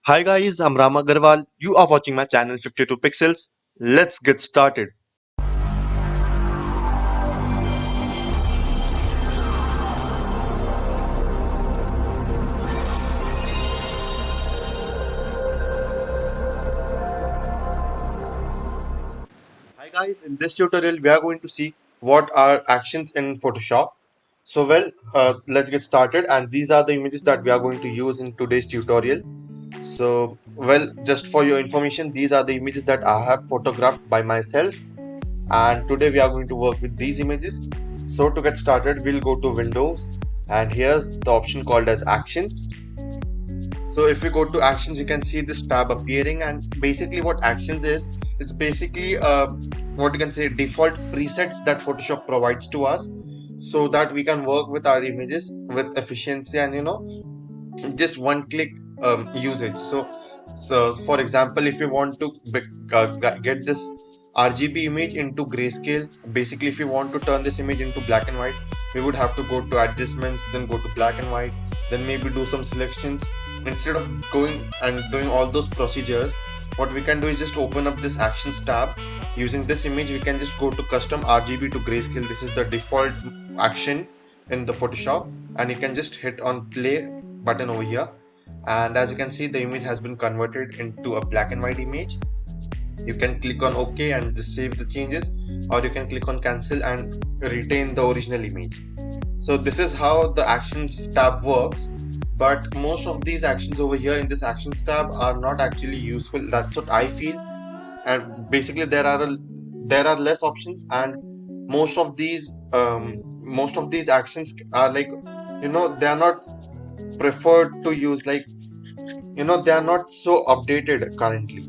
Hi guys, I'm Ram Agarwal. You are watching my channel 52 Pixels. Let's get started. Hi guys, in this tutorial we are going to see what are actions in Photoshop. Let's get started, and these are the images that we are going to use in today's tutorial. Just for your information, these are the images that I have photographed by myself, and today we are going to work with these images. So to get started, we'll go to Windows, and here's the option called as Actions. So if we go to actions, you can see this tab appearing, and basically what actions is, it's basically what you can say default presets that Photoshop provides to us so that we can work with our images with efficiency and just one click usage. So for example, if you want to get this RGB image into grayscale, basically if you want to turn this image into black and white, we would have to go to adjustments, then go to black and white, then maybe do some selections. Instead of going and doing all those procedures, what we can do is just open up this actions tab. Using this image, we can just go to custom RGB to grayscale. This is the default action in the Photoshop, and you can just hit on play button over here, and as you can see, the image has been converted into a black and white image. You can click on OK and just save the changes, or you can click on cancel and retain the original image. So this is how the actions tab works, but most of these actions over here in this actions tab are not actually useful. That's what I feel. And basically there are less options, and most of these actions are like, they are not preferred to use, like, they are not so updated currently.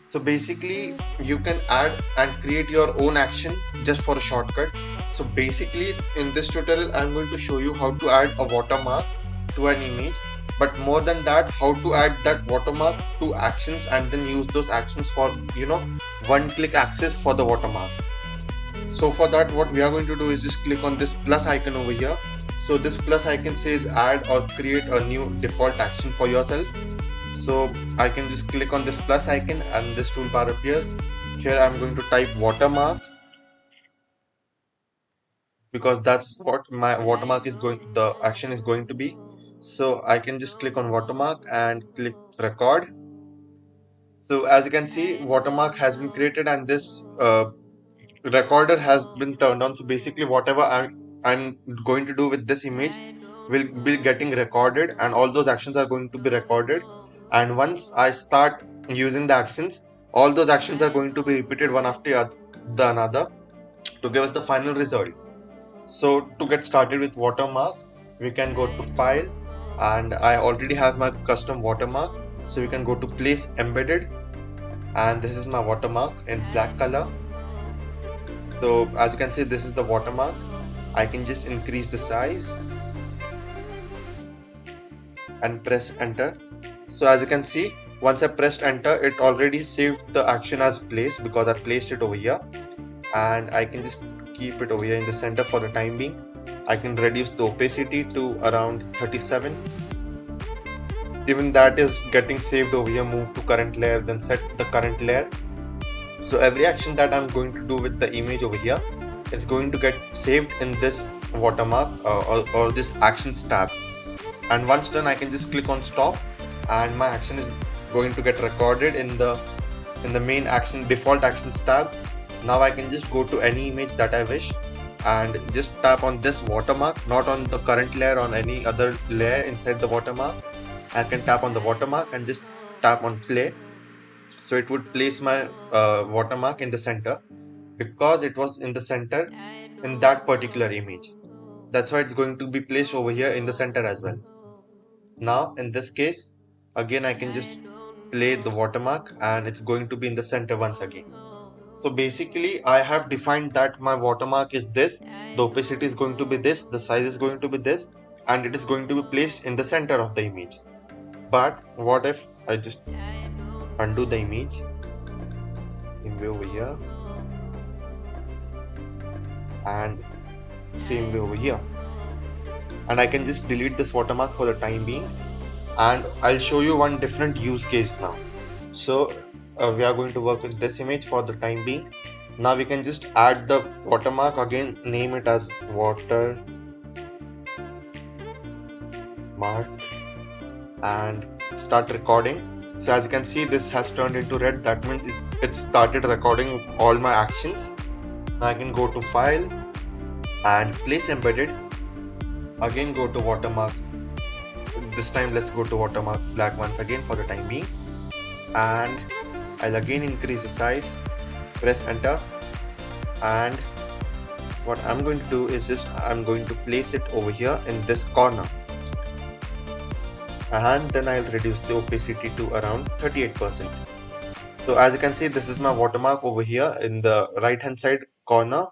So basically you can add and create your own action just for a shortcut. So basically in this tutorial I'm going to show you how to add a watermark to an image, but more than that, how to add that watermark to actions and then use those actions for one click access for the watermark. So for that, what we are going to do is just click on this plus icon over here. So this plus icon says add or create a new default action for yourself. So I can just click on this plus icon and this toolbar appears. Here I'm going to type watermark, because that's what my watermark is the action is going to be. So I can just click on watermark and click record. So as you can see, watermark has been created, and this recorder has been turned on. So basically whatever I'm going to do with this image will be getting recorded, and all those actions are going to be recorded. And once I start using the actions, all those actions are going to be repeated one after the another to give us the final result. So to get started with watermark, we can go to file, and I already have my custom watermark. So we can go to place embedded, and this is my watermark in black color. So as you can see, this is the watermark. I can just increase the size and press enter. So as you can see, once I pressed enter, it already saved the action as place because I placed it over here, and I can just keep it over here in the center for the time being. I can reduce the opacity to around 37. Even that is getting saved over here. Move to current layer, then set the current layer. So every action that I'm going to do with the image over here, it's going to get saved in this watermark or this actions tab. And once done, I can just click on stop, and my action is going to get recorded in the main action default actions tab. Now I can just go to any image that I wish and just tap on this watermark, not on the current layer, on any other layer inside the watermark. I can tap on the watermark and just tap on play. So it would place my watermark in the center, because it was in the center in that particular image. That's why it's going to be placed over here in the center as well. Now in this case, again I can just play the watermark, and it's going to be in the center once again. So basically I have defined that my watermark is this, the opacity is going to be this, the size is going to be this, and it is going to be placed in the center of the image. But what if I just undo the image in way over here, and same way over here, and I can just delete this watermark for the time being, and I'll show you one different use case now. So we are going to work with this image for the time being. Now we can just add the watermark again, name it as watermark, and start recording. So as you can see, this has turned into red. That means it started recording all my actions. Now I can go to file and place embedded. Again go to watermark. This time let's go to watermark black once again for the time being, and I'll again increase the size, press enter, and what I'm going to do is just I'm going to place it over here in this corner, and then I'll reduce the opacity to around 38%. So as you can see, this is my watermark over here in the right hand side corner,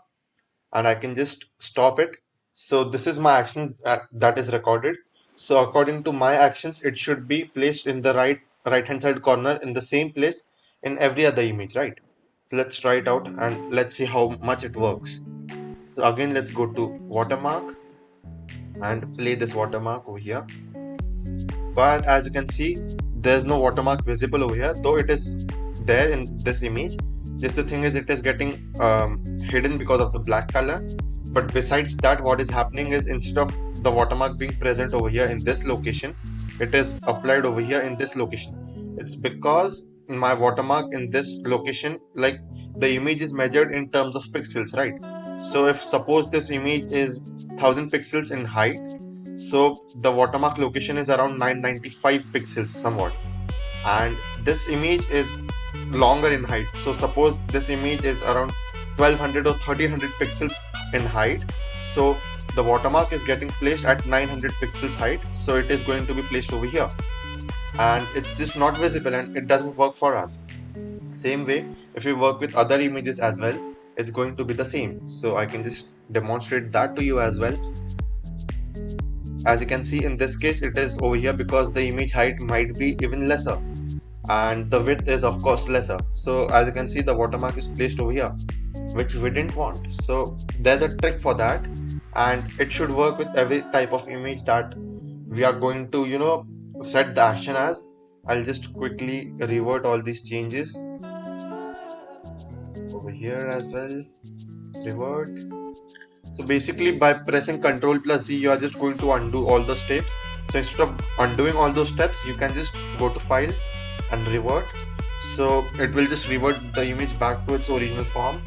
and I can just stop it. So this is my action that is recorded. So according to my actions, it should be placed in the right hand side corner in the same place in every other image, right? So let's try it out and let's see how much it works. So again, let's go to watermark and play this watermark over here. But as you can see, there's no watermark visible over here, though it is there in this image. Just the thing is, it is getting hidden because of the black color. But besides that, what is happening is, instead of the watermark being present over here in this location, it is applied over here in this location. It's because my watermark in this location, like the image is measured in terms of pixels, right? So if suppose this image is 1000 pixels in height, so the watermark location is around 995 pixels somewhat, and this image is longer in height. So suppose this image is around 1200 or 1300 pixels in height, so the watermark is getting placed at 900 pixels height, so it is going to be placed over here, and it's just not visible and it doesn't work for us. Same way, if we work with other images as well, it's going to be the same. So I can just demonstrate that to you as well. As you can see, in this case it is over here because the image height might be even lesser and the width is of course lesser. So as you can see, the watermark is placed over here, which we didn't want. So there's a trick for that, and it should work with every type of image that we are going to set the action as. I'll just quickly revert all these changes over here as well. Revert. So basically, by pressing Ctrl plus Z, you are just going to undo all the steps. So instead of undoing all those steps, you can just go to file and revert. So it will just revert the image back to its original form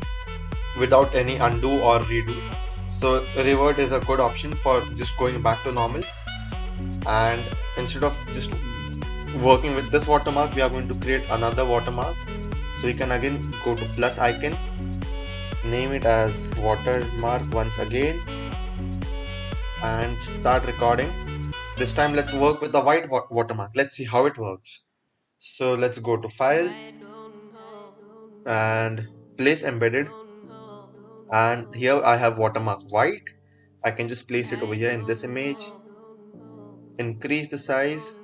without any undo or redo. So revert is a good option for just going back to normal. And instead of just working with this watermark, we are going to create another watermark. So you can again go to plus icon, name it as watermark once again, and start recording. This time let's work with the white watermark. Let's see how it works. So let's go to file and place embedded, and here I have watermark white. I can just place it over here in this image, increase the size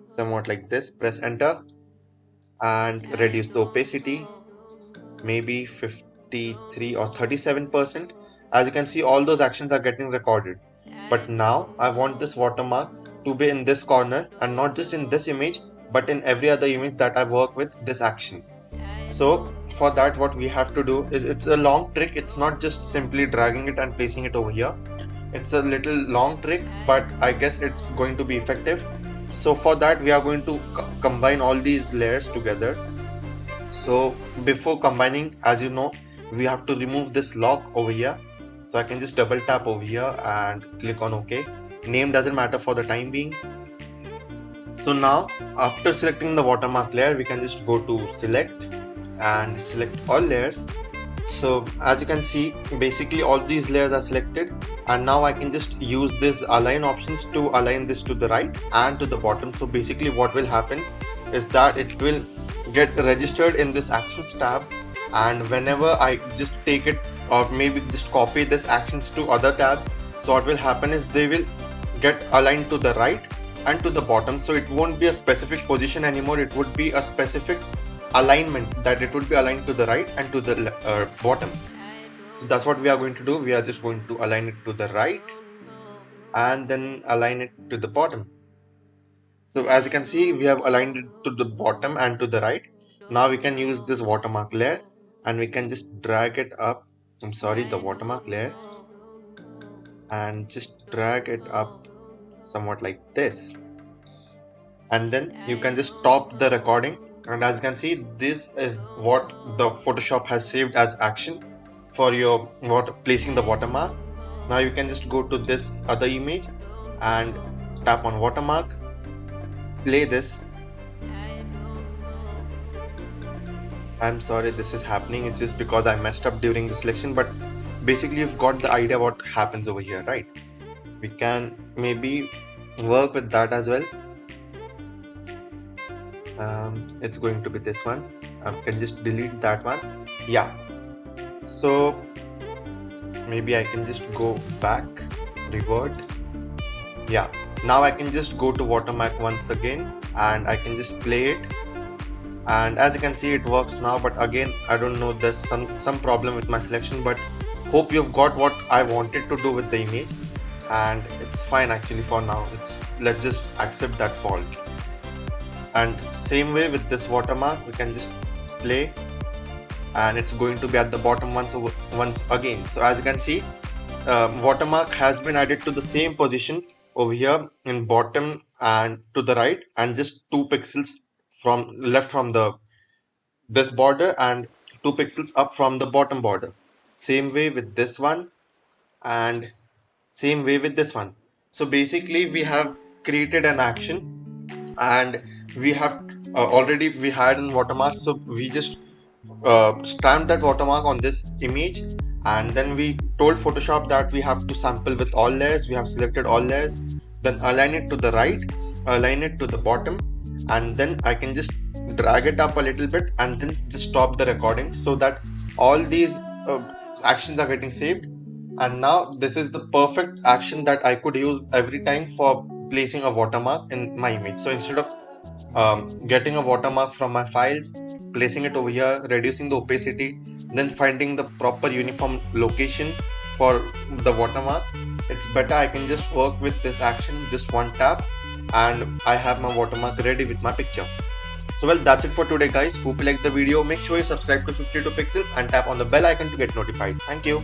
somewhat like this, press enter, and reduce the opacity, maybe 53 or 37%. As you can see, all those actions are getting recorded. But now I want this watermark to be in this corner, and not just in this image, but in every other image that I work with this action. So for that, what we have to do is, it's a long trick. It's not just simply dragging it and placing it over here. It's a little long trick, but I guess it's going to be effective. So for that, we are going to combine all these layers together. So before combining, as you know, we have to remove this lock over here. So I can just double tap over here and click on OK. Name doesn't matter for the time being. So now, after selecting the watermark layer, we can just go to select and select all layers. So as you can see, basically all these layers are selected, and now I can just use these align options to align this to the right and to the bottom. So basically what will happen is that it will get registered in this actions tab, and whenever I just take it or maybe just copy this actions to other tab, so what will happen is they will get aligned to the right and to the bottom. So it won't be a specific position anymore, it would be a specific alignment, that it would be aligned to the right and to the bottom. So that's what we are going to do. We are just going to align it to the right and then align it to the bottom. So as you can see, we have aligned it to the bottom and to the right. Now we can use this watermark layer and we can just drag it up. I'm sorry, the watermark layer, and just drag it up somewhat like this. And then you can just stop the recording. And as you can see, this is what the Photoshop has saved as action for your placing the watermark. Now you can just go to this other image and tap on watermark, play this. I'm sorry this is happening, it's just because I messed up during the selection, but basically you've got the idea what happens over here, right? We can maybe work with that as well. It's going to be this one. I can just delete that one. Yeah, so maybe I can just go back, revert. Yeah, now I can just go to watermark once again and I can just play it, and as you can see it works now. But again, I don't know, there's some problem with my selection, but hope you've got what I wanted to do with the image, and it's fine actually for now. Let's just accept that fault. And same way with this watermark, we can just play and it's going to be at the bottom once again. So as you can see, watermark has been added to the same position over here in bottom and to the right, and just 2 pixels from left from this border and 2 pixels up from the bottom border. Same way with this one and same way with this one. So basically we have created an action, and we have already we had in watermark, so we just stamped that watermark on this image, and then we told Photoshop that we have to sample with all layers. We have selected all layers, then align it to the right, align it to the bottom, and then I can just drag it up a little bit and then just stop the recording, so that all these actions are getting saved. And now this is the perfect action that I could use every time for placing a watermark in my image. So instead of getting a watermark from my files, placing it over here, reducing the opacity, then finding the proper uniform location for the watermark, it's better I can just work with this action, just one tap, and I have my watermark ready with my picture. So well, that's it for today guys. Hope you liked the video. Make sure you subscribe to 52 Pixels and tap on the bell icon to get notified. Thank you.